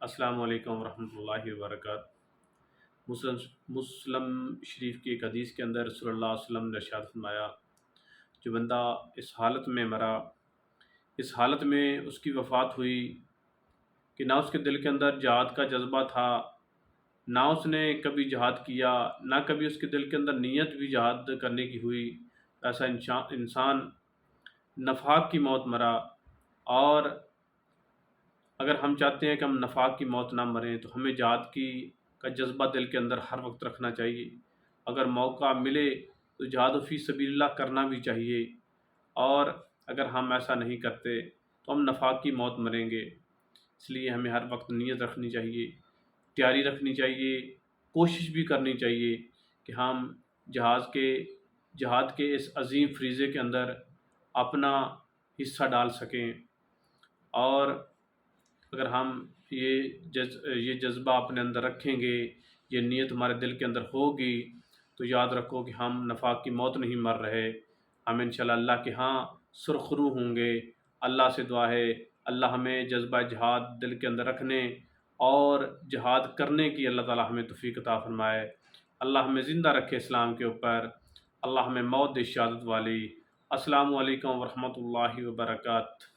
السلام علیکم ورحمۃ اللہ وبرکاتہ۔ مسلم مسلم شریف کی ایک حدیث کے اندر رسول اللہ صلی اللہ علیہ وسلم نے ارشاد فرمایا، جو بندہ اس حالت میں مرا، اس حالت میں اس کی وفات ہوئی کہ نہ اس کے دل کے اندر جہاد کا جذبہ تھا، نہ اس نے کبھی جہاد کیا، نہ کبھی اس کے دل کے اندر نیت بھی جہاد کرنے کی ہوئی، ایسا انسان نفاق کی موت مرا۔ اور اگر ہم چاہتے ہیں کہ ہم نفاق کی موت نہ مریں تو ہمیں جہاد کا جذبہ دل کے اندر ہر وقت رکھنا چاہیے۔ اگر موقع ملے تو جہاد فی سبیل اللہ کرنا بھی چاہیے، اور اگر ہم ایسا نہیں کرتے تو ہم نفاق کی موت مریں گے۔ اس لیے ہمیں ہر وقت نیت رکھنی چاہیے، تیاری رکھنی چاہیے، کوشش بھی کرنی چاہیے کہ ہم جہاد کے اس عظیم فریضے کے اندر اپنا حصہ ڈال سکیں۔ اور اگر ہم یہ جذبہ اپنے اندر رکھیں گے، یہ نیت ہمارے دل کے اندر ہوگی، تو یاد رکھو کہ ہم نفاق کی موت نہیں مر رہے، ہم انشاءاللہ اللہ کے ہاں سرخرو ہوں گے۔ اللہ سے دعا ہے اللہ ہمیں جذبہ جہاد دل کے اندر رکھنے اور جہاد کرنے کی اللہ تعالی ہمیں توفیق عطا فرمائے۔ اللہ ہمیں زندہ رکھے اسلام کے اوپر، اللہ ہمیں موت دے شہادت والی۔ السلام علیکم ورحمۃ اللہ وبرکاتہ۔